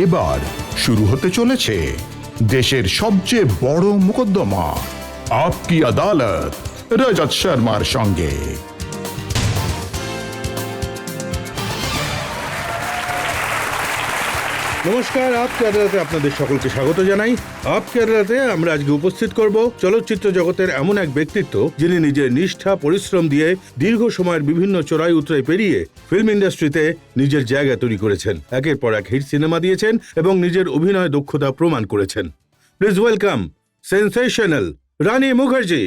এবার শুরু হতে চলেছে দেশের সবচেয়ে বড় মোকদ্দমা আপকি আদালত রজত শর্মার সঙ্গে। নমস্কার, আপকি আদালতে আপনাদের সকলকে স্বাগত জানাই। আপকি আদালতে আমরা আজকে উপস্থিত করব চলচ্চিত্র জগতের এমন এক ব্যক্তিত্ব যিনি নিজের নিষ্ঠা পরিশ্রম দিয়ে দীর্ঘ সময়ের বিভিন্ন চড়াই উতরাই পেরিয়ে ফিল্ম ইন্ডাস্ট্রিতে নিজের জায়গা তৈরি করেছেন, একের পর এক হিট সিনেমা দিয়েছেন এবং নিজের অভিনয় দক্ষতা প্রমাণ করেছেন। প্লিজ ওয়েলকাম সেন্সেশনাল রানী মুখার্জি।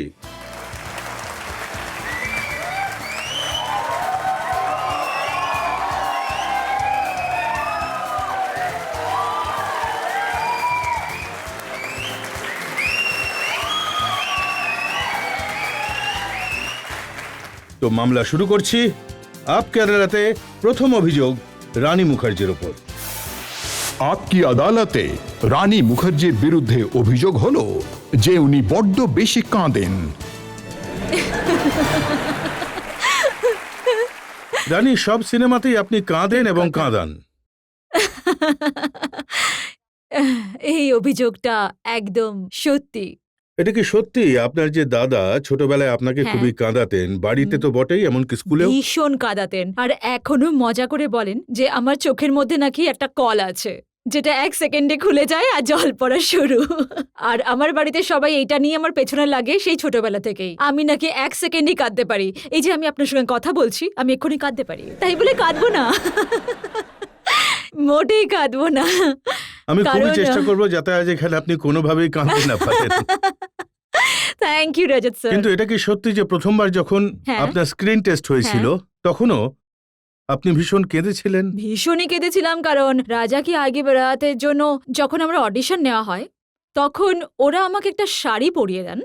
তো মামলা শুরু করছি। আপকি আদালতে প্রথম অভিযোগ রানী মুখার্জির ওপর। আপকি আদালতে রানী মুখার্জির বিরুদ্ধে অভিযোগ হলো যে উনি বড্ড বেশি কাঁদেন। রানী, সব সিনেমাতেই আপনি কাঁদেন এবং কাঁদান। এই অভিযোগটা একদম সত্যি। এটা কি সত্যি আপনার যে দাদা ছোটবেলায় আপনাকে হ্যাঁ। খুবই কাঁদাতেন? বাড়িতে তো বটেই, এমনকি স্কুলেও? ভীষণ কাঁদাতেন, আর এখনো মজা করে বলেন যে আমার চোখের মধ্যে নাকি একটা কল আছে যেটা 1 সেকেন্ডে খুলে যায় আর জল পড়া শুরু। আর আমার বাড়িতে সবাই এইটা নিয়ে আমার পেছনে লাগে সেই ছোটবেলা থেকেই। আমি নাকি 1 সেকেন্ডই কাঁদতে পারি। এই যে আমি আপনার সঙ্গে কথা বলছি, আমি এক্ষুনি কাঁদতে পারি, তাই বলে কাঁদবো না। মোটেই কাঁদবো না। আমি খুবই কারণ- চেষ্টা করব যাতে আজ এখানে আপনি কোনোভাবেই কাঁদতে না পারেন। Thank you Rajat sir. কিন্তু এটা কি সত্যি যে প্রথমবার যখন হ্যাঁ। আপনার স্ক্রিন টেস্ট হয়েছিল তখনও আপনি ভীষণ কেঁদেছিলেন? ভীষণই কেঁদেছিলাম, কারণ রাজা কি আগে বেড়াতের জন্য যখন আমরা অডিশন নেওয়া হয় তখন ওরা আমাকে একটা শাড়ি পরিয়ে দেন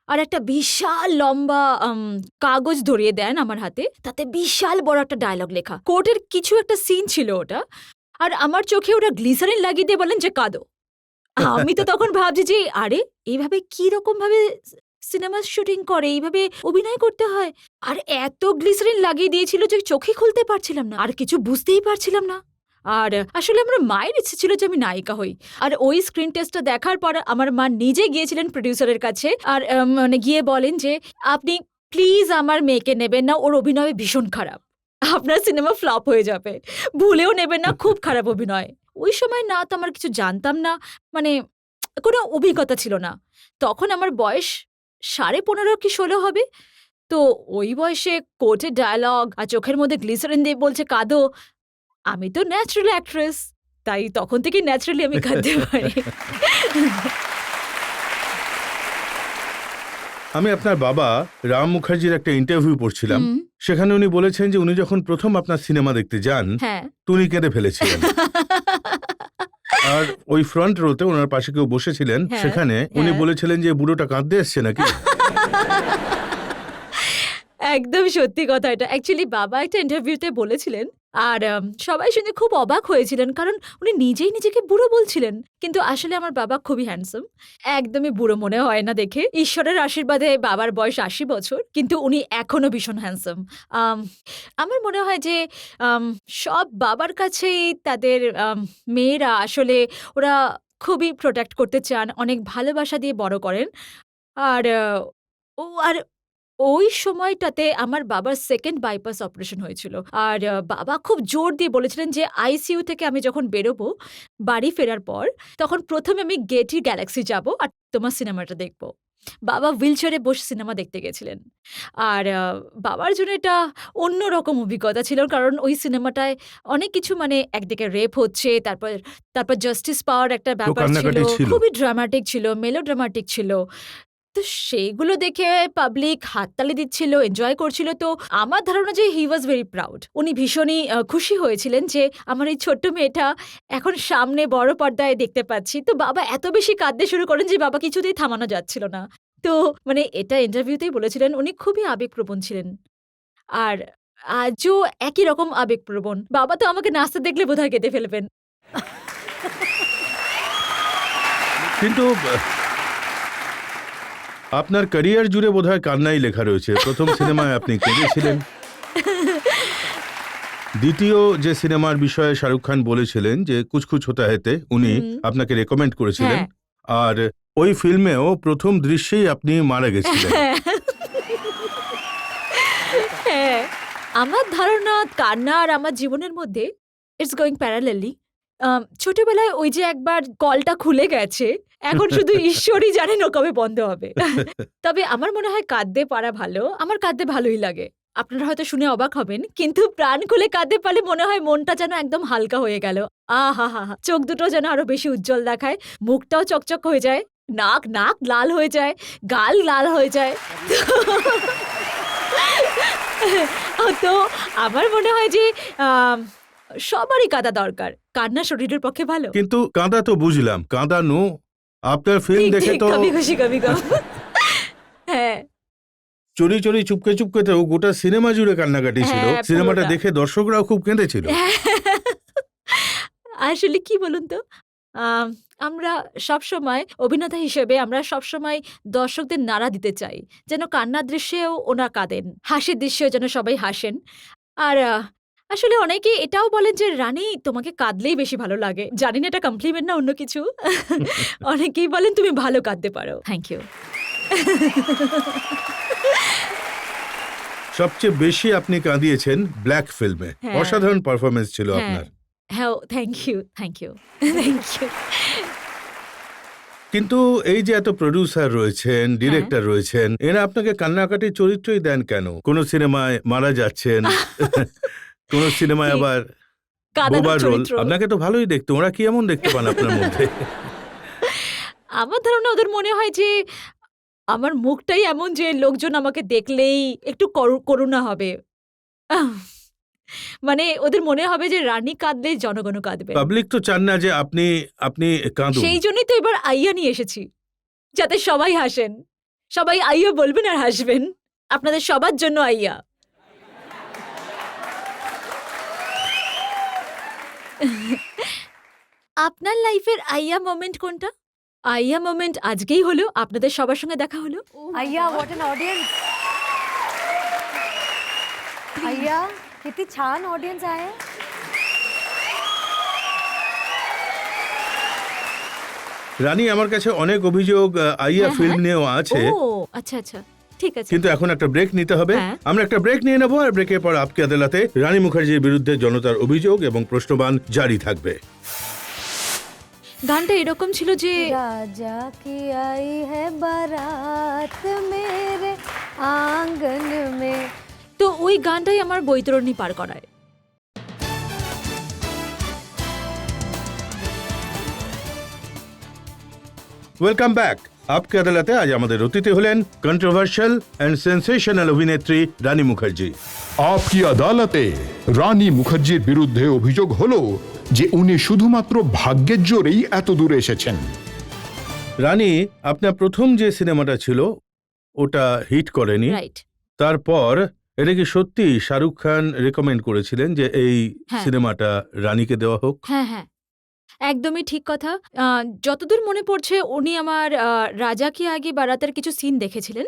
আর একটা বিশাল লম্বা কাগজ ধরিয়ে দেন আমার হাতে, তাতে বিশাল বড় একটা ডায়লগ লেখা। কোর্টের কিছু একটা সিন ছিল ওটা, আর আমার চোখে ওরা গ্লিসারিন লাগিয়ে দিয়ে বলেন যে কাঁদো। আমি তো তখন ভাবছি যে আরে এইভাবে কি রকম ভাবে সিনেমা শুটিং করে, এইভাবে অভিনয় করতে হয়। আর এত গ্লিসারিন লাগিয়ে দিয়েছিল যে চোখে খুলতে পারছিলাম না, আর কিছু বুঝতেই পারছিলাম না। আর আসলে আমার মায়ের ইচ্ছে ছিল যে আমি নায়িকা হই। আর ওই স্ক্রিন টেস্টটা দেখার পর আমার মা নিজে গিয়েছিলেন প্রডিউসারের কাছে, আর মানে গিয়ে বলেন যে আপনি প্লিজ আমার মেয়েকে নেবেন না, ওর অভিনয় ভীষণ খারাপ, আপনার সিনেমা ফ্লপ হয়ে যাবে, ভুলেও নেবেন না, খুব খারাপ অভিনয়। ওই সময় না তো আমার কিছু জানতাম না, মানে কোনো অভিজ্ঞতা ছিল না। তখন আমার বয়স 15.5 কি 16 হবে। তো ওই বয়সে কোর্টের ডায়ালগ আর চোখের মধ্যে গ্লিসারিন দিয়ে বলছে কাঁদো। আমি তো ন্যাচারাল অ্যাক্ট্রেস, তাই তখন থেকে ন্যাচারালি আমি কাঁদতে পারি। আমি আপনার বাবা রাম মুখার্জির একটা ইন্টারভিউ পড়ছিলাম। হুম, সেখানে উনি বলেছেন যে উনি যখন প্রথম আপনার সিনেমা দেখতে যান হ্যাঁ। তো উনি কেঁদে ফেলেছিলেন। আর ওই ফ্রন্ট রোতে ওনার পাশে কেউ বসেছিলেন, হ্যাঁ, সেখানে উনি হ্যাঁ। বলেছিলেন যে বুড়োটা কাঁদতে এসছে নাকি। একদম সত্যি কথা এটা। অ্যাকচুয়ালি বাবা একটা ইন্টারভিউতে বলেছিলেন, আর সবাই শুনে খুব অবাক হয়েছিলেন, কারণ উনি নিজেই নিজেকে বুড়ো বলছিলেন। কিন্তু আসলে আমার বাবা খুবই হ্যান্ডসাম, একদমই বুড়ো মনে হয় না দেখে। ঈশ্বরের আশীর্বাদে বাবার বয়স 80 বছর, কিন্তু উনি এখনো ভীষণ হ্যান্ডসাম। আমার মনে হয় যে সব বাবার কাছেই তাদের মেয়েরা আসলে ওরা খুবই প্রোটেক্ট করতে চান, অনেক ভালোবাসা দিয়ে বড় করেন। আর আর ওই সময়টাতে আমার বাবার 2nd বাইপাস অপারেশন হয়েছিল। আর বাবা খুব জোর দিয়ে বলেছিলেন যে আইসিইউ থেকে আমি যখন বেরোবো বাড়ি ফেরার পর, তখন প্রথমে আমি গেটি গ্যালাক্সি যাব আর তোমার সিনেমাটা দেখব। বাবা হুইলচেয়ারে বসে সিনেমা দেখতে গেছিলেন। আর বাবার জন্য এটা অন্যরকম অভিজ্ঞতা ছিল, কারণ ওই সিনেমাটায় অনেক কিছু, মানে একদিকে রেপ হচ্ছে, তারপর জাস্টিস পাওয়ার একটা ব্যাপার ছিল, কান্নাকাটি ছিল। খুবই ড্রামাটিক ছিল, মেলোড্রামাটিক ছিল। তো সেইগুলো দেখে পাবলিক হাততালি দিচ্ছিল, এনজয় করছিল। তো আমার ধারণা যে হি ওয়াজ ভেরি প্রাউড। উনি ভীষণই খুশি হয়েছিলেন যে আমার এই ছোট্ট মেয়েটা এখন সামনে বড় পর্দায় দেখতে পাচ্ছি। তো বাবা এত বেশি কাঁদতে শুরু করেন যে বাবা কিছুতেই থামানো যাচ্ছিল না। তো মানে এটা ইন্টারভিউতেই বলেছিলেন, উনি খুবই আবেগপ্রবণ ছিলেন। আর আজও একই রকম আবেগপ্রবণ। বাবা তো আমাকে নাচতে দেখলে বোধহয় কেঁদে ফেলবেন। কিন্তু আপনার ক্যারিয়ার জুড়ে বোধহয় কান্নাই লেখা রয়েছে। প্রথম সিনেমায় আপনি কেঁদেছিলেন। দ্বিতীয় যে সিনেমার বিষয়ে শাহরুখ খান বলেছিলেন যে কুছ কুছ হোতা হেতে, উনি আপনাকে রেকমেন্ড করেছিলেন, হ্যাঁ। আর ওই ফিল্মেও প্রথম দৃশ্যেই আপনি মারা গেছিলেন। হ্যাঁ, আমার ধারণা কান্না আর আমার জীবনের মধ্যে ইটস গোয়িং প্যারালেলি। ছোটবেলায় ওই যে একবার কলটা খুলে গেছে, এখন শুধু ঈশ্বরই জানেন ও কবে বন্ধ হবে। তবে আমার মনে হয় কাঁদতে পারা ভালো। আমার কাঁদতে ভালোই লাগে। আপনারা হয়তো শুনে অবাক হবেন, কিন্তু প্রাণ খুলে কাঁদতে পারলে মনে হয় মনটা যেন একদম হালকা হয়ে গেল। আহাহাহা! চোখ দুটো যেন আরো বেশি উজ্জ্বল দেখায়, মুখটাও চকচক হয়ে যায়, নাক নাক লাল হয়ে যায়, গাল লাল হয়ে যায়। তো আমার মনে হয় যে সবারই কাঁদা দরকার। কান্না শরীরের পক্ষে ভালো। কিন্তু কাঁদা তো বুঝলাম, কাঁদানো আপনার ফিল্ম ঠিক, দেখে ঠিক, তো কবি খুশি কবি গম। হ্যাঁ, চুরি চুরি চুপকে চুপকেতেও গোটা সিনেমা জুড়ে কান্নাকাটি ছিল। হ্যাঁ, সিনেমাটা পুরোটা। দেখে দর্শকরাও খুব কেঁদেছিল। আসলে কি বলুন তো, আম আমরা সবসময় অভিনেতা হিসেবে আমরা সবসময় দর্শকদের নাড়া দিতে চাই। যেন কান্নার দৃশ্যেও ওরা কাঁদেন, হাসির দৃশ্যেও যেন সবাই হাসেন। আর আসলে অনেকে এটাও বলেন যে, "রানী তোমাকে কাঁদলেই বেশি ভালো লাগে।" জানি না এটা কমপ্লিমেন্ট না অন্য কিছু। অনেকেই বলেন তুমি ভালো কাঁদতে পারো। Thank you. সবচেয়ে বেশি আপনি কাঁদিয়েছেন ব্ল্যাক ফিল্মে। হ্যাঁ। অসাধারণ পারফরমেন্স ছিল হ্যাঁ, আপনার। হ্যাঁ, thank you, thank you, thank you. কিন্তু এই যে এত প্রডিউসার রয়েছেন, ডিরেক্টর রয়েছেন, এরা আপনাকে কান্নাকাটির চরিত্রই দেন কেন? কোন সিনেমায় মারা যাচ্ছেন, কোন সিনেমায় ঠিক। আবার কাঁদানোর বোবার রোল। চরিত্র। আপনাকে তো ভালোই দেখতে, ওরা কি এমন দেখতে পান আপনার মধ্যে? আমার ধারণা ওদের মনে হয় যে আমার মুখটাই এমন যে লোকজন আমাকে দেখলেই একটু করুণা হবে। আহ! মানে ওদের মনে হবে যে রানী কাঁদলেই জনগণও কাঁদবে। পাবলিক তো চান না যে আপনি আপনি কাঁদুন। সেই জন্যই তো এবার আইয়া নিয়ে এসেছি। যাতে সবাই হাসেন। সবাই আইয়া বলবেন আর হাসবেন। আপনাদের সবার জন্য আইয়া। আপনার লাইফের আইয়া মোমেন্ট কোনটা? আইয়া মোমেন্ট আজকেই হলো, আপনাদের সবার সঙ্গে দেখা হলো। अय्या व्हॉट एन ऑडियन्स. अय्या किती छान ऑडियन्स आहे. রানী, আমার কাছে অনেক অভিযোগ আইয়া হ্যাঁ, ফিল্ম হ্যাঁ। নিয়েও আছে, ও আচ্ছা, আচ্ছা। ঠিক আছে। কিন্তু এখন একটা ব্রেক নিতে হবে। হ্যাঁ। আমরা একটা ব্রেক নিয়ে নেবো, আর ব্রেকের পর আপকি আদালতে রানী মুখার্জির বিরুদ্ধে জনতার অভিযোগ এবং প্রশ্নবাণ জারি থাকবে। গানটা এরকম ছিল যে राजा की आई है बारात मेरे आंगन में. তো ওই গানটাই আমার বৈতরণী পার করায়। Welcome back. আপকি আদালতে আজ আমাদের অতিথি হলেন কন্ট্রোভার্সিয়াল অ্যান্ড সেন্সেশনাল অভিনেত্রী রানী মুখার্জি। আপকি আদালতে রানী মুখার্জির বিরুদ্ধে অভিযোগ হলো যে উনি শুধুমাত্র ভাগ্যের জোরেই এত দূরে এসেছেন। রানী, আপনার প্রথম যে সিনেমাটা ছিল ওটা হিট করেনি। রাইট। তারপর এটা কি সত্যি শাহরুখ খান রেকমেন্ড করেছিলেন যে এই হ্যাঁ। সিনেমাটা রানীকে দেওয়া হোক? হ্যাঁ, হ্যাঁ। একদমই ঠিক কথা। যতদূর মনে পড়ছে উনি আমার রাজা কি আগে বারাতের কিছু সিন দেখেছিলেন।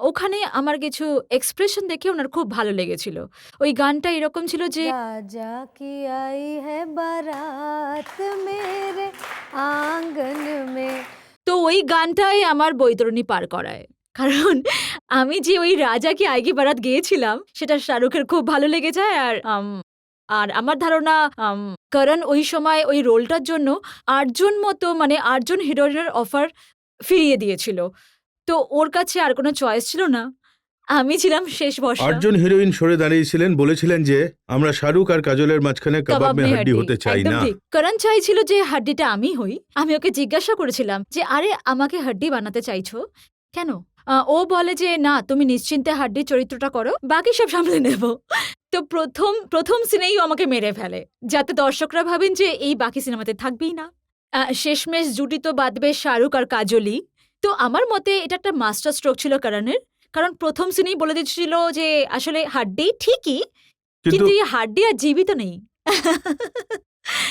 ওখানে আমার কিছু এক্সপ্রেশন দেখে ওনার খুব ভালো লেগেছিল। ওই গানটা এরকম ছিল যে राजा की आई है बारात मेरे आंगन में. তো ওই গানটাই আমার বৈতরণী পার করায়। কারণ আমি যে ওই রাজা কি আইগি বারাত গেয়েছিলাম সেটা শাহরুখের খুব ভালো লেগে যায়। আর আমার ধারণা করণ ওই সময় ওই রোলটার জন্য ৮ জন মতো মানে ৮ জন হিরোইনের অফার ফিরিয়ে দিয়েছিল। তো ওর কাছে আর কোনো চয়েস ছিল না। আমি ছিলাম শেষ ভরসা। ৮ জন হিরোইন সরে দাঁড়িয়েছিলেন, বলেছিলেন যে আমরা শাহরুখ আর কাজলের মাঝখানে কাবাব মে হাড্ডি হতে চাই একদম না। ঠিক। করণ চাইছিল যে হাড্ডিটা আমি হই। আমি ওকে জিজ্ঞাসা করেছিলাম যে আরে আমাকে হাড্ডি বানাতে চাইছো কেন? ও বলে যে না তুমি নিশ্চিন্তে হাড্ডির চরিত্রটা করো, বাকি সব সামলে নেব। তো প্রথম সিনেই ও আমাকে মেরে ফেলে, যাতে দর্শকরা ভাবেন যে এই বাকি সিনেমাতে থাকবেই না। শেষমেশ জুটি তো বাঁধবে শাহরুখ আর কাজলই। তো আমার মতে এটা একটা মাস্টার স্ট্রোক ছিল করণের। কারণ প্রথম সিনেই বলে দিচ্ছিল যে আসলে হাড্ডি ঠিকই, কিন্তু এই হাড্ডি আর জীবিত নেই।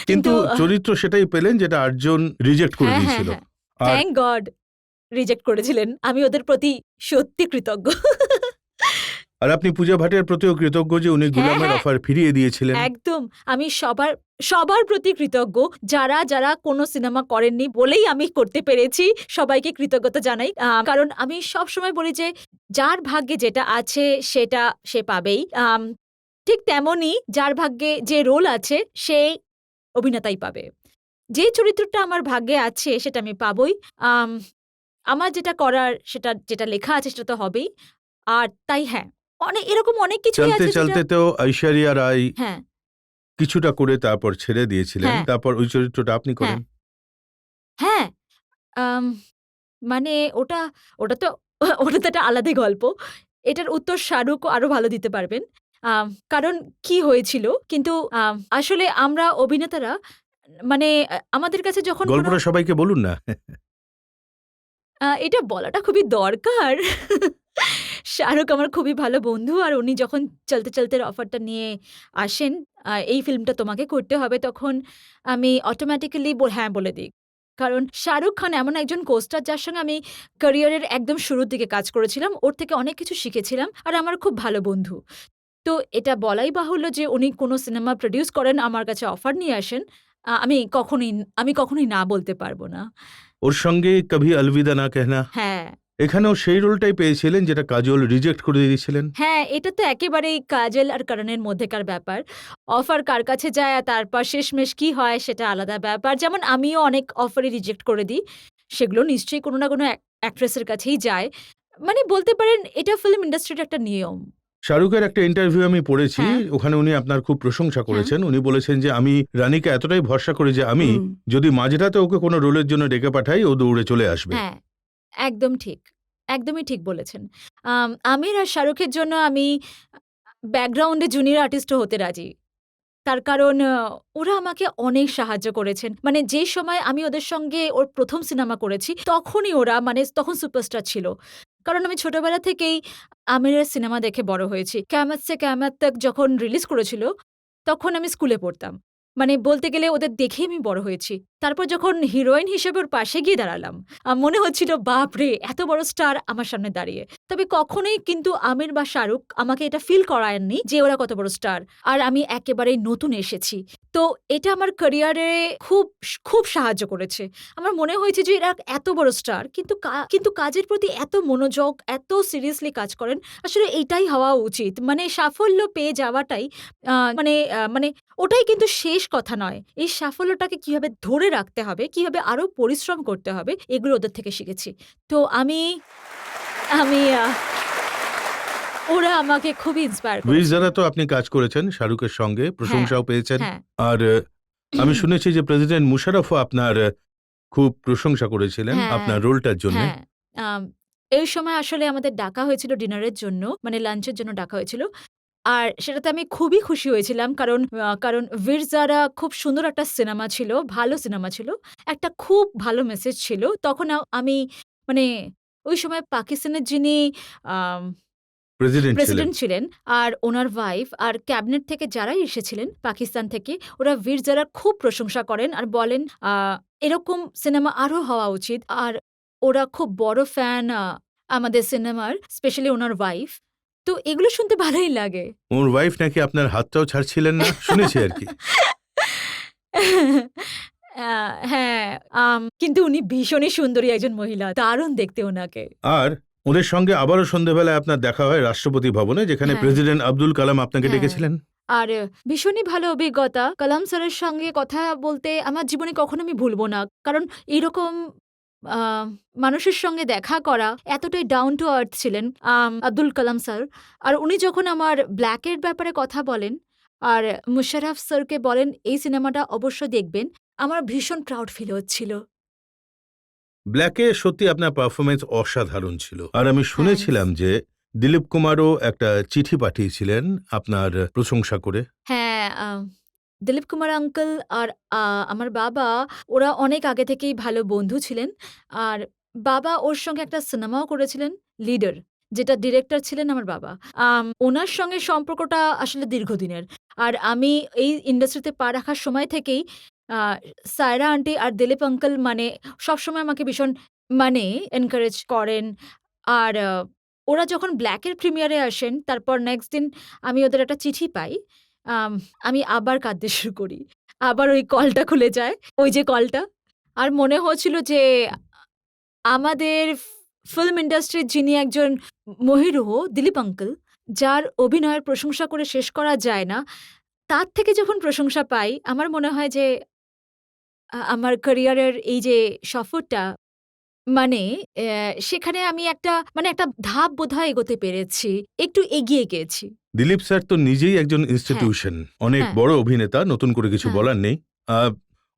কিন্তু চরিত্র সেটাই পেলেন যেটা ৮ জন রিজেক্ট করে দিয়েছিল। আর থ্যাংক গড রিজেক্ট করেছিলেন। আমি ওদের প্রতি সত্যি কৃতজ্ঞ। আর আপনি পূজা ভাটের প্রতিও কৃতজ্ঞ যে উনি গুলামের হ্যাঁ। অফার ফিরিয়ে দিয়েছিলেন। একদম। আমি সবার সবার প্রতি কৃতজ্ঞ। যারা যারা কোনো সিনেমা করেননি বলেই আমি করতে পেরেছি। সবাইকে কৃতজ্ঞতা জানাই। কারণ আমি সবসময় বলি যে, যার ভাগ্যে যেটা আছে সেটা সে পাবেই। ঠিক তেমনই যার ভাগ্যে যে রোল আছে সেই অভিনেতাই পাবে। যে চরিত্রটা আমার ভাগ্যে আছে সেটা আমি পাবই। আম আমার যেটা করার সেটা যেটা লেখা আছে সেটা তো হবেই। আর তাই হ্যাঁ, এরকম অনেক কিছুই চলতে আছে চলতে যেটা তো ঐশ্বরিয়া রায় হ্যাঁ, কিছুটা করে তারপর ছেড়ে দিয়েছিলেন, হ্যাঁ, তারপর ওই চরিত্রটা আপনি করেন। হ্যাঁ। আম মানে ওটা ওটা তো ওটা তো একটা আলাদাই গল্প। এটার উত্তর শাহরুখ আরো ভালো দিতে পারবেন। কারণ কি হয়েছিল কিন্তু আসলে আমরা অভিনেতারা মানে আমাদের কাছে যখন কোনো গল্পটা সবাইকে বলুন না। এটা বলাটা খুবই দরকার। শাহরুখ আমার খুবই ভালো বন্ধু। আর উনি যখন চলতে চলতে অফারটা নিয়ে আসেন, এই ফিল্মটা তোমাকে করতে হবে, তখন আমি অটোমেটিক্যালি হ্যাঁ বলে দিই। কারণ শাহরুখ খান এমন একজন কোস্টার যার সঙ্গে আমি ক্যারিয়ারের একদম শুরুর দিকে কাজ করেছিলাম। ওর থেকে অনেক কিছু শিখেছিলাম। আর আমার খুব ভালো বন্ধু। তো এটা বলাই বাহুল্য যে উনি কোনো সিনেমা প্রোডিউস করেন, আমার কাছে অফার নিয়ে আসেন। আমি কখনোই না বলতে পারব না। ওর সঙ্গে কভি আলবিদা না কেহনা, হ্যাঁ। এখানেও সেই রোলটাই পেয়েছিলেন যেটা কাজল রিজেক্ট করে দিয়েছিলেন। হ্যাঁ, এটা তো একেবারেই কাজল আর করণের মধ্যেকার ব্যাপার। অফার কার কাছে যায় আর তারপর শেষমেশ কি হয় সেটা আলাদা ব্যাপার। যেমন আমিও অনেক অফারই রিজেক্ট করে দিই। সেগুলো নিশ্চয়ই কোনো না কোনো অ্যাক্ট্রেসের কাছেই যায়। মানে বলতে পারেন এটা ফিল্ম ইন্ডাস্ট্রির একটা নিয়ম। শাহরুখের একটা ইন্টারভিউ আমি পড়েছি, হ্যাঁ। ওখানে উনি আপনার খুব প্রশংসা হ্যাঁ। করেছেন। উনি বলেছেন যে আমি রানীকে এতটাই ভরসা করি যে আমি যদি মাঝরাতে ওকে কোনো রোলের জন্য ডেকে পাঠাই ও দৌড়ে চলে আসবে। হ্যাঁ, একদম ঠিক। একদমই ঠিক বলেছেন। আমির আর শাহরুখের জন্য আমি ব্যাকগ্রাউন্ডে জুনিয়র আর্টিস্টও হতে রাজি। তার কারণ ওরা আমাকে অনেক সাহায্য করেছেন। মানে যে সময় আমি ওদের সঙ্গে ওর ১ম সিনেমা করেছি, তখনই ওরা মানে তখন সুপারস্টার ছিল। কারণ আমি ছোটবেলা থেকেই আমিরের সিনেমা দেখে বড় হয়েছি। 'কেয়ামত সে কেয়ামত তক' যখন রিলিজ করেছিল, তখন আমি স্কুলে পড়তাম। মানে বলতে গেলে ওদের দেখেই আমি বড় হয়েছি। তারপর যখন হিরোইন হিসেবে ওর পাশে গিয়ে দাঁড়ালাম, মনে হচ্ছিল বাপরে! এত বড় স্টার আমার সামনে দাঁড়িয়ে। তবে কখনোই কিন্তু আমির বা শাহরুখ আমাকে এটা ফিল করায়নি যে ওরা কত বড় স্টার। আর আমি একেবারেই নতুন এসেছি। তো এটা আমার ক্যারিয়ারে খুব সাহায্য করেছে। আমার মনে হয়েছে যে এরা এত বড় স্টার কিন্তু কাজের প্রতি এত মনোযোগ, এত সিরিয়াসলি কাজ করেন। আসলে এইটাই হওয়া উচিত। মানে সাফল্য পেয়ে যাওয়াটাই মানে ওটাই কিন্তু শেষ কথা নয়। এই সাফল্যটাকে কিভাবে ধরে রাখতে হবে, কিভাবে আরো পরিশ্রম করতে হবে, এগুলো ওদের থেকে শিখেছি। তো আমি আমি আ ওরা আমাকে খুবই ইন্সপায়ার বীর করেছে। জারা তো আপনি কাজ করেছেন শাহরুখের সঙ্গে, প্রশংসাও পেয়েছেন। হ্যাঁ। আর আমি শুনেছি যে প্রেসিডেন্ট মুশারফও আপনার খুব প্রশংসা করেছিলেন হ্যাঁ, আপনার রোলটার জন্য। হ্যাঁ। আম এই সময় আসলে আমাদের ডাকা হয়েছিল ডিনারের জন্য, মানে লাঞ্চের জন্য ডাকা হয়েছিল। আর সেটাতে আমি খুবই খুশি হয়েছিলাম। কারণ 'বীর জারা' খুব সুন্দর একটা সিনেমা ছিল, ভালো সিনেমা ছিল। একটা খুব ভালো মেসেজ ছিল। তখন আমি মানে ওই সময় পাকিস্তানের যিনি আম প্রেসিডেন্ট ছিলেন। প্রেসিডেন্ট ছিলেন আর উনার ওয়াইফ আর ক্যাবিনেট থেকে যারাই এসেছিলেন পাকিস্তান থেকে, ওরা 'বীর জারার' খুব প্রশংসা করেন আর বলেন এরকম সিনেমা আরো হওয়া উচিত। আর ওরা খুব বড় ফ্যান আমাদের সিনেমার, স্পেশালি উনার ওয়াইফ। তো এগুলো শুনতে ভালোই লাগে। ওর ওয়াইফ নাকি আপনার হাতটাও ছাড়ছিলেন না, শুনেছি আরকি। হ্যাঁ, কিন্তু উনি ভীষণই সুন্দরী একজন মহিলা। দারুণ দেখতে উনাকে। আর ওদের সঙ্গে আবারও সন্ধ্যেবেলায় আপনার দেখা হয় রাষ্ট্রপতি ভবনে, যেখানে হ্যাঁ। প্রেসিডেন্ট আব্দুল কালাম আপনাকে হ্যাঁ। ডেকেছিলেন। আর ভীষণই ভালো অভিজ্ঞতা। কালাম স্যারের সঙ্গে কথা বলতে আমার জীবনে কখনো আমি ভুলব না। কারণ এইরকম আ মানুষের সঙ্গে দেখা করা, এতটাই ডাউন টু আর্থ ছিলেন আব্দুল কালাম স্যার। আর উনি যখন আমার 'ব্ল্যাক' এর ব্যাপারে কথা বলেন আর মুশাররফ স্যারকে বলেন এই সিনেমাটা অবশ্যই দেখবেন, আমার ভীষণ প্রাউড ফিল হচ্ছিল। ব্ল্যাকে সত্যি আপনার পারফরমেন্স অসাধারণ ছিল। আর আমি থ্যাংকস। শুনেছিলাম যে দিলীপ কুমারও একটা চিঠি পাঠিয়েছিলেন আপনার প্রশংসা করে। হ্যাঁ, দিলীপ কুমার আঙ্কেল আর আমার বাবা ওরা অনেক আগে থেকেই ভালো বন্ধু ছিলেন। আর বাবা ওর সঙ্গে একটা সিনেমাও করেছিলেন 'লিডার', যেটা ডিরেক্টর ছিলেন আমার বাবা। ওনার সঙ্গে সম্পর্কটা আসলে দীর্ঘদিনের। আর আমি এই ইন্ডাস্ট্রিতে পা রাখার সময় থেকেই আ সায়রা আন্টি আর দিলীপ আঙ্কেল মানে সবসময় আমাকে ভীষণ এনকারেজ করেন। আর ওরা যখন ব্ল্যাকের প্রিমিয়ারে আসেন তারপর নেক্সট দিন আমি ওদের একটা চিঠি পাই। আমি আবার কাঁদতে শুরু করি। আবার ওই কলটা খুলে যায়, ওই যে কলটা। আর মনে হচ্ছিল যে আমাদের ফিল্ম ইন্ডাস্ট্রির যিনি একজন মহিরুহ দিলীপ আঙ্কেল, যার অভিনয়ের প্রশংসা করে শেষ করা যায় না, তার থেকে যখন প্রশংসা পাই আমার মনে হয় যে আমার ক্যারিয়ারের এই যে সফরটা মানে সেখানে আমি একটা ধাপ বোধহয় এগোতে পেরেছি, একটু এগিয়ে গিয়েছি। দিলীপ স্যার তো নিজেই একজন ইনস্টিটিউশন, অনেক হ্যাঁ। বড় অভিনেতা, নতুন করে কিছু হ্যাঁ। বলার নেই।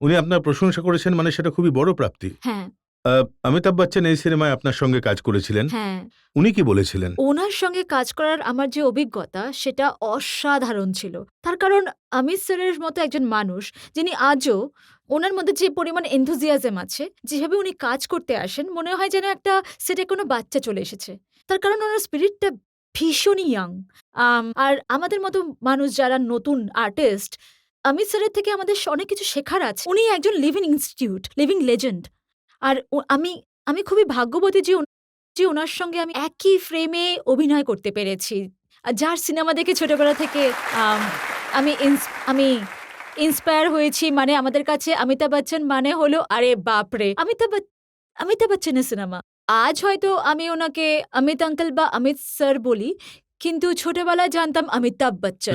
উনি আপনার প্রশংসা করেছেন মানে সেটা খুবই বড় প্রাপ্তি। হ্যাঁ, অমিতাভ বচ্চন এই সিনেমায় আপনার সঙ্গে কাজ করেছিলেন, হ্যাঁ। উনি কি বলেছিলেন? ওনার সঙ্গে কাজ করার আমার যে অভিজ্ঞতা সেটা অসাধারণ ছিল। তার কারণ অমিত স্যারের মতো একজন মানুষ যিনি আজও ওনার মধ্যে যে পরিমাণ enthusiasm আছে, যেভাবে উনি কাজ করতে আসেন মনে হয় যেন একটা সেটে কোনো বাচ্চা চলে এসেছে। তার কারণ ওনার স্পিরিটটা ভীষণই ইয়াং। আর আমাদের মতো মানুষ যারা নতুন আর্টিস্ট, অমিত স্যারের থেকে আমাদের অনেক কিছু শেখার আছে। উনি একজন লিভিং ইনস্টিটিউট, লিভিং লেজেন্ড। আর আমি খুবই ভাগ্যবতী যে ওনার সঙ্গে আমি একই ফ্রেমে অভিনয় করতে পেরেছি। আর যার সিনেমা দেখে ছোটবেলা থেকে আম আমি ইন্সপায়ার হয়েছি। মানে আমাদের কাছে অমিতাভ বচ্চন মানে হলো আরে বাপরে! অমিতাভ বচ্চনের সিনেমা। আজ হয়তো আমি ওনাকে অমিত আঙ্কেল বা অমিত স্যার বলি, কিন্তু ছোটবেলায় জানতাম অমিতাভ বচ্চন।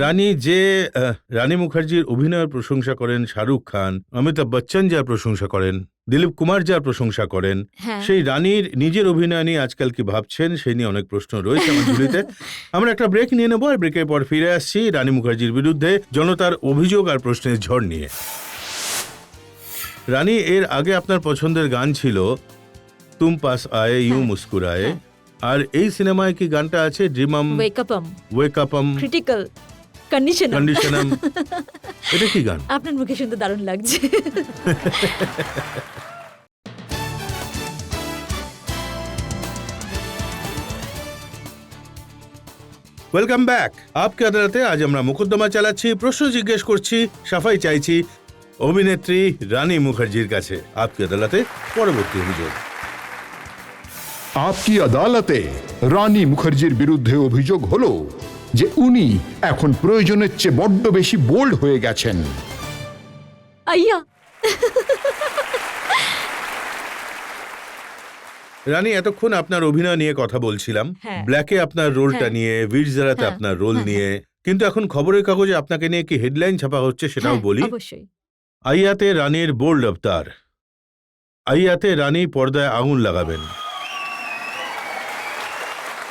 রানী মুখার্জির অভিনয়ের প্রশংসা করেন শাহরুখ খান, অমিতাভ বচ্চন যার প্রশংসা করেন, দিলীপ কুমার যার প্রশংসা করেন, হ্যাঁ। সেই রানীর নিজের অভিনয় নিয়ে আজকাল কি ভাবছেন সেই নিয়ে অনেক প্রশ্ন রয়েছে আমার ঝুলিতে। আমরা একটা ব্রেক নিয়ে নেবো, আর ব্রেকের পর ফিরে আসছি রানী মুখার্জির বিরুদ্ধে জনতার অভিযোগ আর প্রশ্নের ঝড় নিয়ে। রানী, এর আগে আপনার পছন্দের গান ছিল তুম পাস আয়ে ইউ মুস্কুরায়ে, আর এই সিনেমায় কি গানটা আছে ড্রিমাম ওয়েক আপম ক্রিটিক্যাল কন্ডিশনাম। এটা কি গান? আপনার মুখে শুনতে দারুণ লাগছে। Welcome back. আপকে আদালতে আজ আমরা মোকদ্দমা চালাচ্ছি, প্রশ্ন জিজ্ঞেস করছি, সাফাই চাইছি অভিনেত্রী রানী মুখার্জির কাছে। আপকে আদালতে পরবর্তী অভিযোগ। আপকি আদালতে রানী মুখার্জির বিরুদ্ধে অভিযোগ হলো যে উনি এখন প্রয়োজনের চেয়ে বড্ড বেশি বোল্ড হয়ে গেছেন। আইয়া, রানী, এতক্ষণ আপনার অভিনয় নিয়ে কথা বলছিলাম, হ্যাঁ। ব্ল্যাকে আপনার রোলটা হ্যাঁ। নিয়ে, বীরজারাতে হ্যাঁ। আপনার রোল হ্যাঁ, নিয়ে, কিন্তু এখন খবরের কাগজে আপনাকে নিয়ে কি হেডলাইন ছাপা হচ্ছে সেটাও হ্যাঁ, বলি। অবশ্যই। আইয়াতে রানীর বোল্ড অবতার, আইয়াতে রানী পর্দায় আগুন লাগাবেন,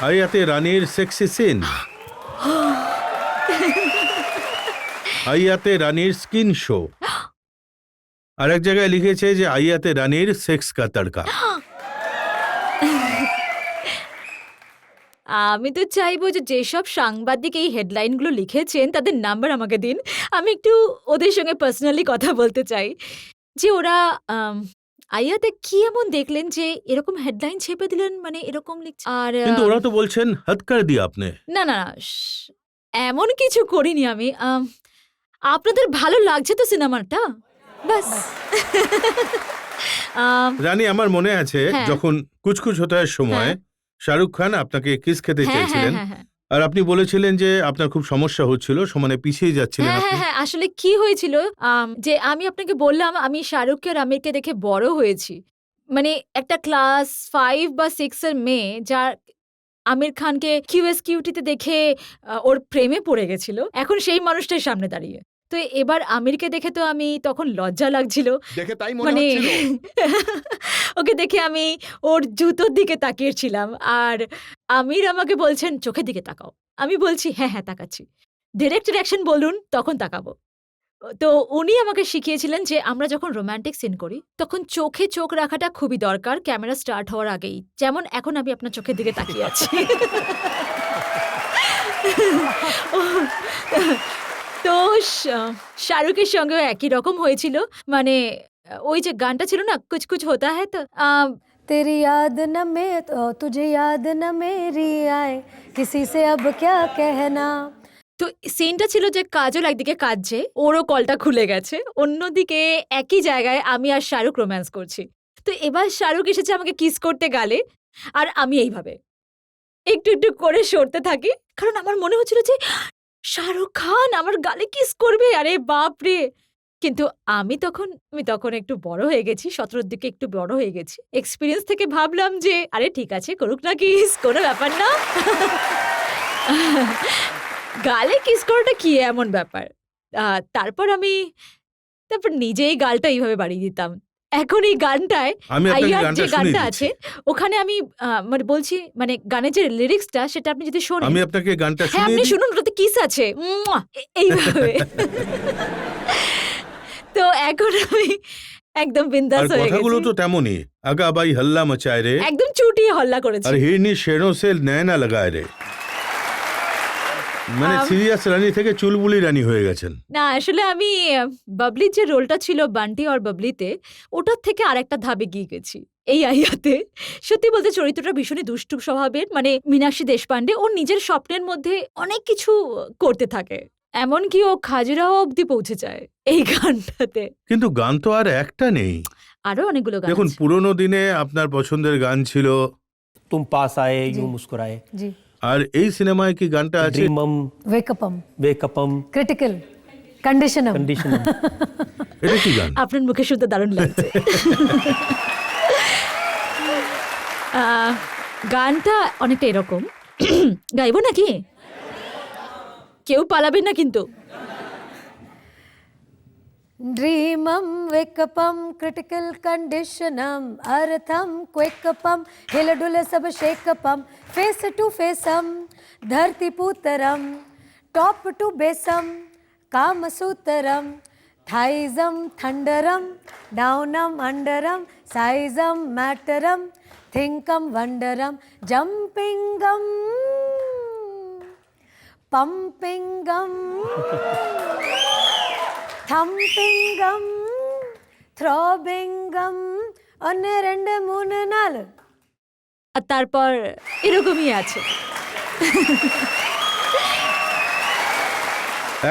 আইয়াতে রানীর সেক্সি সিন, আইয়াতে রানীর স্কিন শো, আর এক জায়গায় লিখেছে যে আইয়াতে রানীর সেক্স কা তড়কা। আমি তো চাইবো যে যেসব সাংবাদিক এই হেডলাইনগুলো লিখেছেন তাদের নাম্বার আমাকে দিন। আমি একটু ওদের সঙ্গে পার্সোনালি কথা বলতে চাই যে ওরা আইয়াতে কি এমন দেখলেন যে এরকম হেডলাইন ছেপে দিলেন, মানে এরকম লিখছে। আর কিন্তু ওরা তো বলছেন হদ কর দিয়া আপনি। না না না, এমন কিছু করিনি আমি। আপনাদের ভালো লাগছে তো সিনেমাটা? ব্যাস। রানী, আমার মনে আছে হ্যাঁ। যখন কুচকুচ হতে হয় সময় হ্যাঁ। শাহরুখ খান আপনাকে কিস খেতে হ্যাঁ, চেয়েছিলেন, হ্যাঁ, হ্যাঁ, আর আপনি বলেছিলেন যে আপনার খুব সমস্যা হচ্ছিল, সমানে পিছিয়ে যাচ্ছিলেন হ্যাঁ, আপনি। হ্যাঁ, হ্যাঁ, আসলে কি হয়েছিল যে আমি আপনাকে বললাম আমি শাহরুখকে আর আমিরকে দেখে বড় হয়েছি। মানে একটা ক্লাস 5 বা 6 এর মেয়ে যার আমির খানকে কিউএসকিউটিতে দেখে ওর প্রেমে পড়ে গেছিল। এখন সেই মানুষটাই সামনে দাঁড়িয়ে। তো এবার আমিরকে দেখে তো আমি তখন লজ্জা লাগছিল। দেখে তাই মনে মানে হচ্ছিল। ওকে দেখে আমি ওর জুতোর দিকে তাকিয়েছিলাম। আর আমির আমাকে বলছেন চোখের দিকে তাকাও। আমি বলছি হ্যাঁ, হ্যাঁ তাকাচ্ছি। ডিরেক্ট অ্যাকশন বলুন তখন তাকাবো। তো উনি আমাকে শিখিয়েছিলেন যে আমরা যখন রোমান্টিক সিন করি তখন চোখে চোখ রাখাটা খুবই দরকার ক্যামেরা স্টার্ট হওয়ার আগেই। যেমন এখন আমি আপনার চোখের দিকে তাকিয়ে আছি। তো শাহরুখের সঙ্গেও একই রকম হয়েছিল। মানে ওই যে গানটা ছিল না কুছ কুছ হোতা হ্যায়, তো तेरी याद न में तुझे याद न मेरी आए किसी से अब क्या कहना। তো সিনটা ছিল যে কাজল একদিকে কাঁদছে, ওরও কলটা খুলে গেছে, অন্যদিকে একই জায়গায় আমি আর শাহরুখ রোম্যান্স করছি। তো এবার শাহরুখ এসেছে আমাকে কিস করতে গালে, আর আমি এইভাবে একটু একটু করে সরতে থাকি, কারণ আমার মনে হচ্ছিল যে শাহরুখ খান আমার গালে কিস করবে, আরে বাপ রে। কিন্তু আমি তখন একটু বড় হয়ে গেছি, 17 দিকে একটু বড় হয়ে গেছি। এক্সপিরিয়েন্স থেকে ভাবলাম যে আরে ঠিক আছে, করুক না কিস, কোনো ব্যাপার না। গালে কিস করাটা কি এমন ব্যাপার। তারপর নিজেই গালটা এইভাবে বাড়িয়ে দিতাম। এখন এই গানটায় আমি আপনাকে আইয়ার গানটা যে শুনিয়ে গানটা দিচ্ছি। আছে ওখানে আমি মানে বলছি, মানে গানের যে লিরিক্সটা সেটা আপনি যদি শোনেন, আমি আপনাকে গানটা হ্যাঁ শুনিয়ে আপনি দিই। শুনুন, ওটাতে কিস আছে এইভাবে। তো এখন আমি একদম আর বিন্দাস হয়ে কথাগুলো তো গেছি, তেমনই, আগা বাই হল্লা মচায় রে, একদম চুটিয়ে হল্লা করেছি। আর হিরনি শেরোं से नैना लगाए রে। মানে সিরিয়াস রানী থেকে চুলবুলি রানী হয়ে গেছেন। না আসলে আমি বাবলির যে রোলটা ছিল বান্টি আর বাবলিতে, ওটার থেকে আরেকটা ধাপে গিয়ে গেছি এই আইয়াতে। সত্যি বলতে চরিত্রটা ভীষণই দুষ্টু স্বভাবের, মানে মীনাক্ষী দেশপান্ডে ওর নিজের স্বপ্নের মধ্যে অনেক কিছু করতে থাকে, এমনকি ও খাজুরাহো অব্দি পৌঁছে যায় এই গানটাতে। কিন্তু গান তো আর একটা নেই। আরো অনেকগুলো গান দেখুন আছে। পুরোনো দিনে আপনার পছন্দের গান ছিল, तुम पास आए यूं मुस्कुराए, जी, আর এই সিনেমায় কি গানটা আছে? ड्रीमम, वेकअपम, वेकअपम, क्रिटिकल, कंडीशनम। कंडीशनम। এটা কি গান? আপনার মুখে শুনতে দারুণ লাগছে। গানটা অনেকটা এরকম। গাইবো নাকি? কেউ পালাবেন না কিন্তু। ड्रीमम वेकअपम क्रिटिकल कंडीशनम अर्थम क्वेकअपम हिलडुल सब शेकअपम फेस टू फेसम धरती पुतरम टॉप टू बेसम कामसूत्रम थाइजम थंडरम डाउनम अंडरम साइजम मैटरम थिंकम वंडरम जंपिंगम पंपिंगम थम्पिंगम थ्रॉबिंगम अन्य रेंड मून नाल। আর তারপর এরকমই আছে।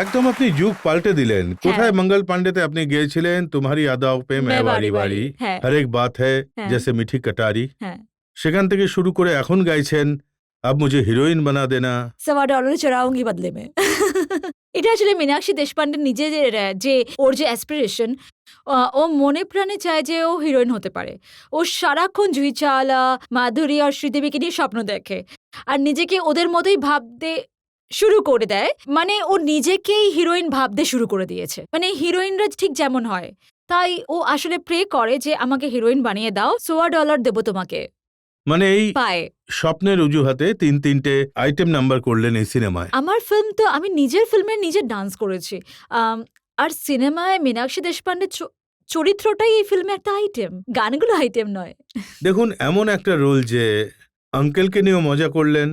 একদম আপনি যুগ পাল্টে দিলেন। কোথায় মঙ্গল পান্ডেতে আপনি গিয়েছিলেন তোমারি আদাও পে মে বাড়ি বাড়ি, হ্যাঁ। হর এক বাত হ্যায় হ্যাঁ। জैसे মিঠি কটারি, হ্যাঁ, সেখান থেকে শুরু করে এখন গাইছেন আব মুঝে হিরোইন বানা দেনা। $1 চড়াউঙ্গি বদলে মে। এটা আসলে মীনাক্ষী দেশপান্ডের নিজের যে ওর যে অ্যাসপিরেশন, ও মনে প্রাণে চায় যে ও হিরোইন হতে পারে। ও সারাক্ষণ জুহি চাওলা, মাধুরী আর শ্রীদেবীকে নিয়ে স্বপ্ন দেখে আর নিজেকে ওদের মতোই ভাবতে শুরু করে দেয়। মানে ও নিজেকেই হিরোইন ভাবতে শুরু করে দিয়েছে, মানে হিরোইনরা ঠিক যেমন হয় তাই ও আসলে প্রে করে যে আমাকে হিরোইন বানিয়ে দাও, $100 দেবো তোমাকে। মানে এই পায় স্বপ্নের অজুহাতে তিনটে আইটেম নাম্বার করলেন এই সিনেমায়। আমার ফিল্ম তো আমি নিজের ফিল্মে নিজে ডান্স করেছি, আর সিনেমায় মীনাক্ষী দেশপান্ডের চরিত্রটাই এই ফিল্মে একটা আইটেম, গানগুলো আইটেম নয়। দেখুন এমন একটা রোল যে আঙ্কেলকে নিয়েও মজা করলেন।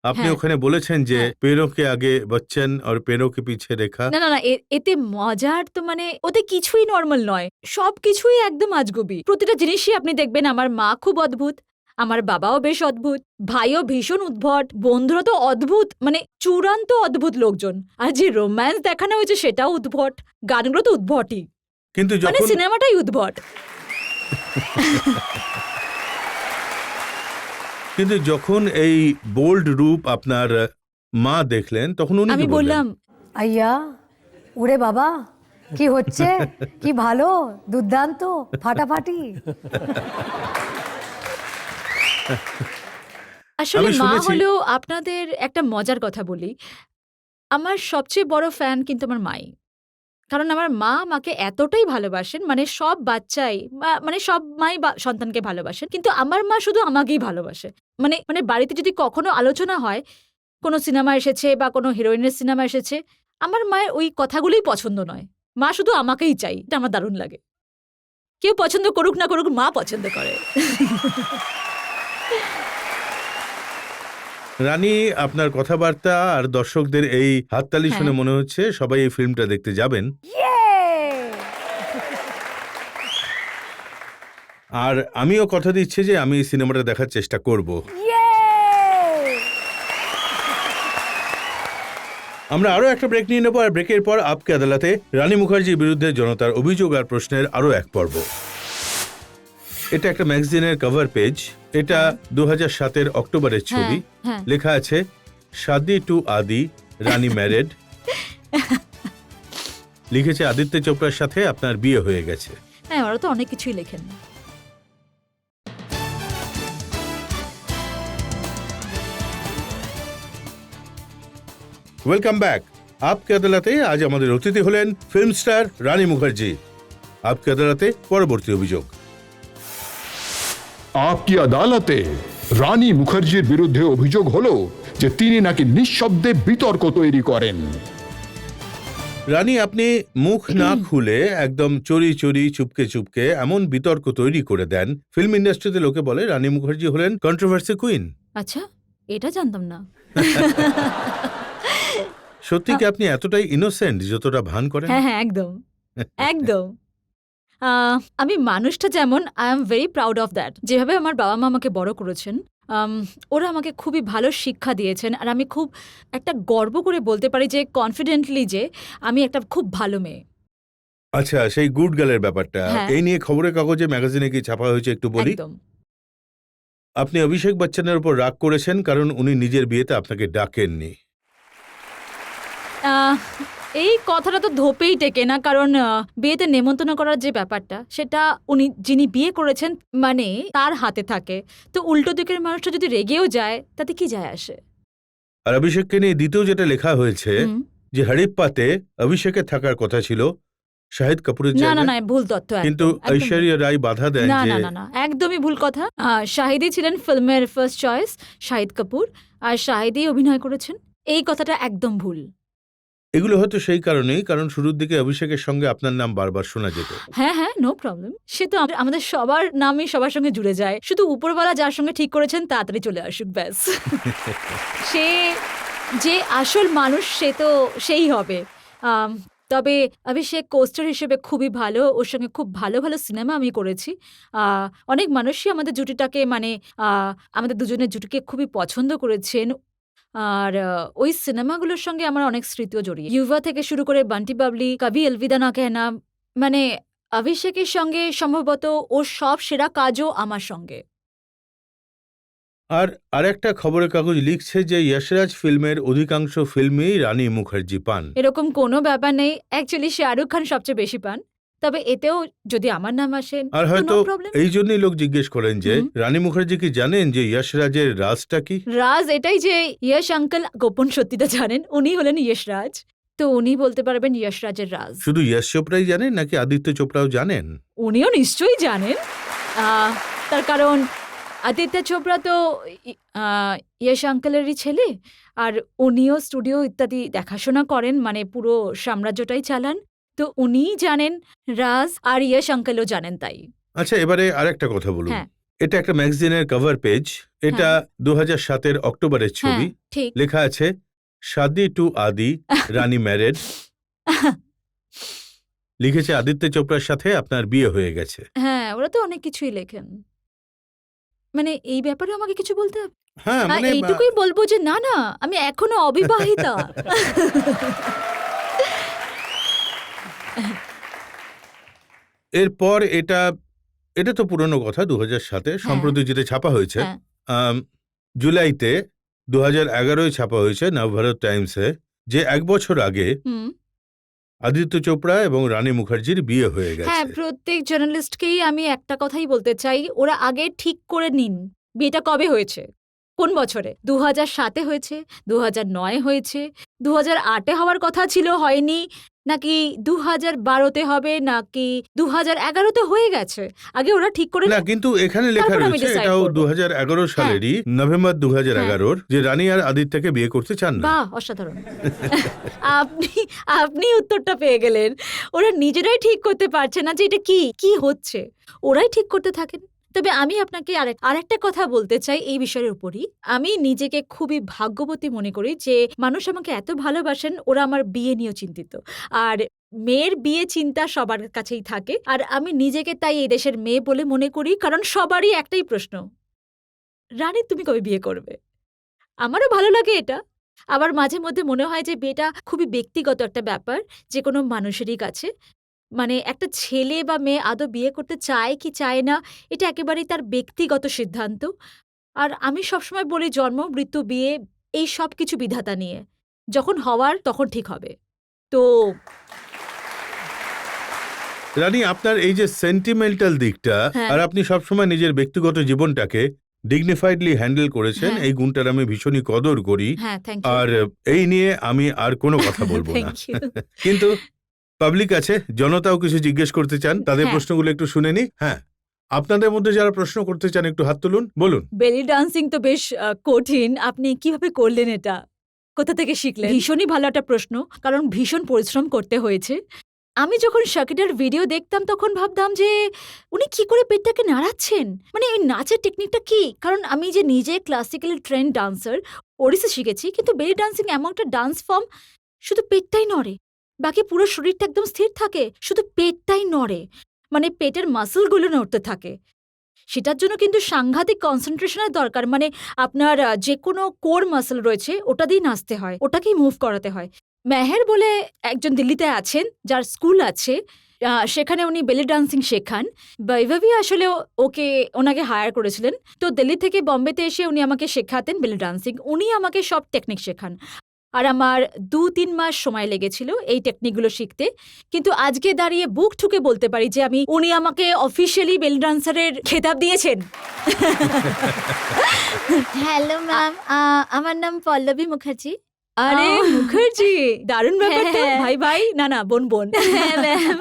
আপনি হ্যাঁ। ওখানে বলেছেন যে হ্যাঁ। পেরো কে আগে বচ্চন আর পেরো কে পিছে রেখা। না না না, এতে মজার তো মানে ওতে কিছুই নর্মাল নয়, সবকিছুই একদম আজগুবি। প্রতিটা জিনিসই আপনি দেখবেন আমার মা খুব অদ্ভুত, আমার বাবাও বেশ অদ্ভুত, ভাইও ভীষণ উদ্ভট, বন্ধুরা তো অদ্ভুত, মানে চূড়ান্ত অদ্ভুত লোকজন। আর যে রোম্যান্স দেখানো হয়েছে সেটাও উদ্ভট, গানগুলো তো উদ্ভটই, কিন্তু মানে যখন সিনেমাটাই উদ্ভট। কিন্তু যখন এই বোল্ড রূপ আপনার মা দেখলেন তখন উনি আমি কি বললেন? বললাম আইয়া ওরে বাবা কি হচ্ছে, কি ভালো, দুর্দান্ত, ফাটাফাটি। আসলে আমি মা শুনেছি- হলো আপনাদের একটা মজার কথা বলি, আমার সবচেয়ে বড় ফ্যান কিন্তু আমার মাই। কারণ আমার মা আমাকে এতটাই ভালোবাসেন, মানে সব বাচ্চাই মানে সব মাই সন্তানকে ভালোবাসেন, কিন্তু আমার মা শুধু আমাকেই ভালোবাসে। মানে মানে বাড়িতে যদি কখনো আলোচনা হয় কোনো সিনেমা এসেছে বা কোনো হিরোইনের সিনেমা এসেছে, আমার মায়ের ওই কথাগুলোই পছন্দ নয়, মা শুধু আমাকেই চাই। এটা আমার দারুণ লাগে। কেউ পছন্দ করুক না করুক, মা পছন্দ করে। রানী, আপনার কথাবার্তা আর দর্শকদের এই হাততালি শুনে মনে হচ্ছে সবাই এই ফিল্মটা দেখতে যাবেন। আর আমিও কথা দিচ্ছি যে আমি এই সিনেমাটা দেখার চেষ্টা করব। আমরা আরো একটা ব্রেক নিয়ে নেব, আর ব্রেকের পর আপকে আদালতে রানী মুখার্জির বিরুদ্ধে জনতার অভিযোগ আর প্রশ্নের আরো এক পর্ব। এটা একটা ম্যাগাজিনের কভার পেজ। এটা 2007-এর অক্টোবরের ছবি। হ্যাঁ। লেখা আছে শাদি টু আদি, রানী ম্যারেড। লিখেছে আদিত্য চোপড়ার সাথে আপনার বিয়ে হয়ে গেছে। হ্যাঁ, ওরা তো অনেক কিছুই লেখেন। Welcome back. আপকে আদালতে আজ আমাদের অতিথি হলেন ফিল্ম স্টার রানী মুখার্জি। আপকে আদালতে পরবর্তী অভিযোগ। আপকি আদালতে রানী মুখার্জির বিরুদ্ধে অভিযোগ হলো যে তিনি নাকি নিঃশব্দে বিতর্ক তৈরি করেন। রানী, আপনি মুখ না খুলে একদম চুরি চুরি চুপকে চুপকে এমন বিতর্ক তৈরি করে দেন, ফিল্ম ইন্ডাস্ট্রিতে লোকে বলে রানী মুখার্জি হলেন কন্ট্রোভার্সি কুইন। আচ্ছা, এটা জানতাম না। সত্যি কি আপনি এতটাই ইনোসেন্ট যতটা ভান করেন? হ্যাঁ হ্যাঁ, একদম একদম। আমি মানুষটা যেমন, I am very proud of that. যেভাবে আমার বাবা মা আমাকে বড় করেছেন, ওরা আমাকে খুবই ভালো শিক্ষা দিয়েছেন, আর আমি খুব একটা গর্ব করে বলতে পারি যে কনফিডেন্টলি যে আমি একটা খুব ভালো মেয়ে। আচ্ছা, সেই গুড গার্লের ব্যাপারটা, হ্যাঁ। এই নিয়ে খবরের কাগজে ম্যাগাজিনে কি ছাপা হয়েছে একটু বলি। একদম। আপনি অভিষেক বচ্চনের উপর রাগ করেছেন কারণ উনি নিজের বিয়েতে আপনাকে ডাকেননি। এই কথাটা তো ধোপেই টেকে না, কারণ বিয়েতে নেমন্তন্ন করার যে ব্যাপারটা, সেটা উনি যিনি বিয়ে করেছেন মানে তার হাতে থাকে। তো উল্টো দিকের মানুষটা যদি রেগেও যায়, তাতে কি যায় আসে? আর অভিষেককে নিয়ে দ্বিতীয় যেটা লেখা হয়েছে হুম। যে হরিপ্পাতে অভিষেকের থাকার কথা ছিল শাহিদ কাপুরের না না জায়গায়, না, ভুল তথ্য। একদম, কিন্তু একদম। ঐশ্বরিয়া রায় বাধা দেন না যে না না না, একদমই ভুল কথা। শাহিদি ছিলেন ফিল্মের ফার্স্ট চয়েস, শাহিদ কাপুর, আর শাহিদি অভিনয় করেছেন। এই কথাটা একদম ভুল। এগুলো হয়তো সেই কারণেই, কারণ শুরুর দিকে অভিষেকের সঙ্গে আপনার নাম বারবার শোনা যেত। হ্যাঁ হ্যাঁ, নো প্রবলেম। সে তো আমাদের সবার নামই সবার সঙ্গে জুড়ে যায়, শুধু উপরওয়ালা যার সঙ্গে ঠিক করেছেন তাড়াতাড়ি চলে আসুক, ব্যাস। সে যে আসল মানুষ সে তো সেই হবে। তবে অভিষেক কোস্টার হিসেবে খুবই ভালো, ওর সঙ্গে খুব ভালো ভালো সিনেমা আমি করেছি। অনেক মানুষই আমাদের জুটিটাকে মানে আমাদের দুজনের জুটিকে খুবই পছন্দ করেছেন, আর ওই সিনেমাগুলোর সঙ্গে আমার অনেক স্মৃতিও জড়িয়ে। ইউভা থেকে শুরু করে বান্টি বাবলি, কবি অলবিদা না কেহনা, মানে অভিষেকের সঙ্গে সম্ভবত ওর সব সেরা কাজও আমার সঙ্গে। আর আরেকটা খবরের কাগজ লিখছে যে যশরাজ ফিল্মের অধিকাংশ ফিল্মেই রানী মুখার্জি পান। এরকম কোনো ব্যাপার নেই, অ্যাকচুয়ালি শাহরুখ খান সবচেয়ে বেশি পান, তবে এতেও যদি আমার নাম আসেন আর হয়তো নো প্রবলেম। এই জন্যই লোক জিজ্ঞেস করেন যে রানী মুখার্জি কি জানেন যে যশরাজের রাজটা কি? রাজ এটাই যে ইয়শ আঙ্কেল গোপন সত্যিটা জানেন, উনি হলেন যশরাজ, তো উনি বলতে পারবেন যশরাজের রাজ। শুধু যশ চোপড়াই জানেন নাকি আদিত্য চোপড়াও জানেন? উনিও নিশ্চয়ই জানেন, তার কারণ আদিত্য চোপড়া তো ইয়শ আঙ্কেলেরই ছেলে, আর উনিও স্টুডিও ইত্যাদি দেখাশোনা করেন, মানে পুরো সাম্রাজ্যটাই চালান, তো উনিই জানেন রাজ, আর ইয়শ আঙ্কেলও জানেন তাই। আচ্ছা, এবারে আরেকটা কথা বলুন। হ্যাঁ। এটা একটা ম্যাগাজিনের কভার পেজ। এটা 2007-এর অক্টোবরের ছবি। হ্যাঁ, ঠিক। লেখা আছে শাদি টু আদি, রানী ম্যারেড। লিখেছে আদিত্য চোপড়ার সাথে আপনার বিয়ে হয়ে গেছে। হ্যাঁ, ওরা তো অনেক কিছুই লেখেন। মানে এই ব্যাপারে আমাকে কিছু বলতে হবে? হ্যাঁ, মানে এইটুকুই বলবো যে না না, আমি এখনো অবিবাহিতা। এরপর এটা এটা তো পুরনো কথা, 2007-এ। সম্প্রতি যেটা ছাপা হয়েছে হ্যাঁ। জুলাইতে 2011-য় ছাপা হয়েছে নবভারত টাইমসে, যে 1 বছর আগে হুম। আদিত্য চোপড়া এবং রানী মুখার্জির বিয়ে হয়ে হ্যাঁ, গেছে। প্রত্যেক জার্নালিস্টকেই আমি একটা কথাই বলতে চাই, ওরা আগে ঠিক করে নিন বিয়েটা কবে হয়েছে, কোন বছরে। 2007-এ হয়েছে, 2009-এ হয়েছে, 2008-এ হওয়ার কথা ছিল হয়নি, নাকি 2012-তে হবে, নাকি 2011-তে হয়ে গেছে, আগে ওরা ঠিক করে না, নিন। কিন্তু এখানে লেখা তারপর আমি রয়েছে decide এটাও করব। 2011 সালেরই নভেম্বর 2011-র, যে রানী আর আদিত্যকে বিয়ে করতে চান না। বাহ, অসাধারণ। আপনি আপনি উত্তরটা পেয়ে গেলেন। ওরা নিজেরাই ঠিক করতে পারছে না যে এটা কি কি হচ্ছে, ওরাই ঠিক করতে থাকেন। তবে আমি আপনাকে আরেকটা কথা বলতে চাই এই বিষয়ের উপরই। আমি নিজেকে খুবই ভাগ্যবতী মনে করি যে মানুষ আমাকে এত ভালোবাসেন, ওরা আমার বিয়ে নিয়েও চিন্তিত। আর মেয়ের বিয়ে চিন্তা সবার কাছেই থাকে, আর আমি নিজেকে তাই এই দেশের মেয়ে বলে মনে করি, কারণ সবারই একটাই প্রশ্ন, রানী তুমি কবে বিয়ে করবে? আমারও ভালো লাগে এটা। আবার মাঝে মধ্যে মনে হয় যে বিয়েটা খুবই ব্যক্তিগত একটা ব্যাপার, যে কোনো মানুষেরই কাছে। মানে একটা ছেলে বা মেয়ে আদৌ বিয়ে করতে চায় কি চায় না এটা একেবারেই তার ব্যক্তিগত সিদ্ধান্ত। আর আমি সবসময় বলি জন্ম, মৃত্যু, বিয়ে এই সব কিছু বিধাতা নিয়ে। যখন হওয়ার তখন ঠিক হবে। তো রানী, আপনার এই যে সেন্টিমেন্টাল দিকটা হ্যাঁ। আর আপনি সবসময় নিজের ব্যক্তিগত জীবনটাকে ডিগনিফাইডলি হ্যান্ডেল করেছেন, হ্যাঁ। এই গুণটার আমি ভীষণই কদর করি। হ্যাঁ, থ্যাংক ইউ। আর এই নিয়ে আমি আর কোনো কথা বলবো না। Thank you. কিন্তু পাবলিক আছে, জনতাও কিছু জিজ্ঞেস করতে চান, তাদের হ্যাঁ। প্রশ্নগুলো একটু শুনে নি। হ্যাঁ, আপনাদের মধ্যে যারা প্রশ্ন করতে চান একটু হাত তুলুন, বলুন। বেলি ডান্সিং তো বেশ কঠিন। আপনি কিভাবে করলেন এটা? কোথা থেকে শিখলেন? ভীষণই ভালো একটা প্রশ্ন, কারণ ভীষণ পরিশ্রম করতে হয়েছে। আমি যখন শাকিরার ভিডিও দেখতাম তখন ভাবতাম যে উনি কি করে পেটটাকে নাড়াচ্ছেন, মানে ওই নাচের টেকনিকটা কি? কারণ আমি যে নিজে ক্লাসিক্যালি ট্রেন্ড ডান্সার, ওড়িশি শিখেছি, কিন্তু বেলি ডান্সিং এমন একটা ডান্স ফর্ম শুধু পেটটাই নড়ে, বাকি পুরো শরীরটা একদম স্থির থাকে, শুধু পেটটাই নড়ে, মানে পেটের মাসলগুলো নড়তে থাকে। সেটার জন্য কিন্তু সাংঘাতিক কনসেন্ট্রেশনের দরকার, মানে আপনার যে কোনো কোর মাসল রয়েছে ওটা দিয়ে নাচতে হয়, ওটাকেই মুভ করাতে হয়। মেহের বলে একজন দিল্লিতে আছেন যার স্কুল আছে, সেখানে উনি বেলি ডান্সিং শেখান। বৈভবী আসলে ওনাকে হায়ার করেছিলেন, তো দিল্লি থেকে বম্বেতে এসে উনি আমাকে শেখাতেন বেলি ডান্সিং। উনি আমাকে সব টেকনিক শেখান, আর আমার 2-3 মাস সময় লেগেছিল এই টেকনিকগুলো শিখতে। কিন্তু আজকে দাঁড়িয়ে বুক ঠুকে বলতে পারি যে উনি আমাকে অফিসিয়ালি বেলি ডান্সারের খেতাব দিয়েছেন। হ্যালো ম্যাম, আমার নাম পল্লবী মুখার্জি। আরে মুখার্জি, দারুণ ব্যাপার তো। হ্যাঁ। ভাই ভাই, না না বোন বোন। হ্যাঁ ম্যাম।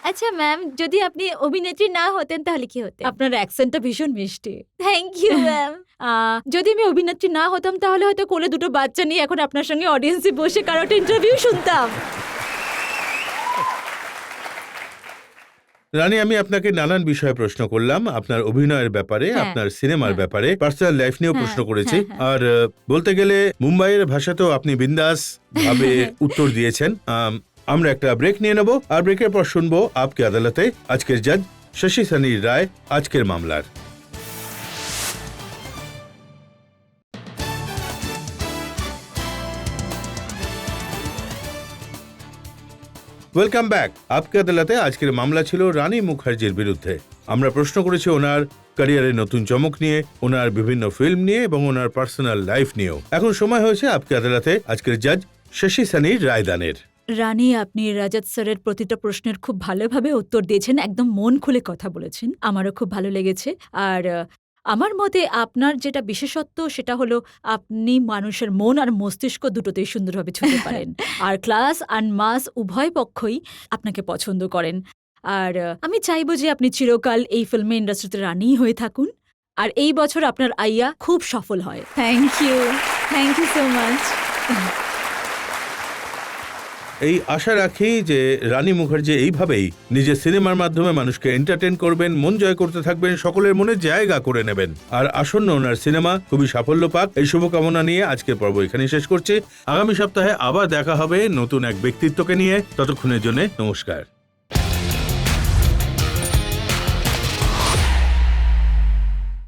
আচ্ছা ম্যাম, যদি আপনি অভিনেত্রী না হতেন তাহলে কি হতেন? আপনার অ্যাকসেন্টটা ভীষণ মিষ্টি। Thank you ma'am. যদি আমি অভিনেত্রী না হতাম তাহলে হয়তো কোলে দুটো বাচ্চা নিয়ে এখন আপনার সঙ্গে অডিয়েন্সে বসে কারো একটা ইন্টারভিউ শুনতাম। রানী, আমি আপনাকে নানান বিষয়ে প্রশ্ন করলাম, আপনার অভিনয়ের ব্যাপারে, হ্যাঁ, আপনার সিনেমার হ্যাঁ। ব্যাপারে, পার্সোনাল লাইফ নিয়েও হ্যাঁ, প্রশ্ন করেছি। হ্যাঁ, আর বলতে গেলে মুম্বাইয়ের ভাষাতেও আপনি বিন্দাস ভাবে উত্তর দিয়েছেন। আমরা একটা ব্রেক নিয়ে নেব, আর ব্রেকের পর শুনবো আপকে আদালতে আজকের জাজ শশী সানির রায় আজকের মামলার। Welcome back. আপকে আদালতে আজকের মামলা ছিল রানী মুখার্জির বিরুদ্ধে। আমরা প্রশ্ন করেছি ওনার ক্যারিয়ারের নতুন চমক নিয়ে, ওনার বিভিন্ন ফিল্ম নিয়ে এবং ওনার পার্সোনাল লাইফ নিয়েও। এখন সময় হয়েছে আপকে আদালতে আজকের জাজ শশী সানির রায়দানের। রানী, আপনি রাজাত স্যারের প্রতিটা প্রশ্নের খুব ভালোভাবে উত্তর দিয়েছেন, একদম মন খুলে কথা বলেছেন, আমারও খুব ভালো লেগেছে। আর আমার মতে আপনার যেটা বিশেষত্ব সেটা হলো আপনি মানুষের মন আর মস্তিষ্ক দুটোতেই সুন্দরভাবে ছুঁতে পারেন, আর ক্লাস আর মাস উভয় পক্ষই আপনাকে পছন্দ করেন। আর আমি চাইবো যে আপনি চিরকাল এই ফিল্ম ইন্ডাস্ট্রিতে রানীই হয়ে থাকুন, আর এই বছর আপনার আইয়া খুব সফল হয়। Thank you so much. এই আশা রাখি যে রানী মুখার্জি এইভাবেই নিজের সিনেমার মাধ্যমে মানুষকে এন্টারটেন করবেন, মন জয় করতে থাকবেন, সকলের মনে জায়গা করে নেবেন, আর আসন্ন ওনার সিনেমা খুবই সাফল্য পাক, এই শুভকামনা নিয়ে আজকের পর্ব এখানেই শেষ করছি। আগামী সপ্তাহে আবার দেখা হবে নতুন এক ব্যক্তিত্বকে নিয়ে। ততক্ষণের জন্য নমস্কার।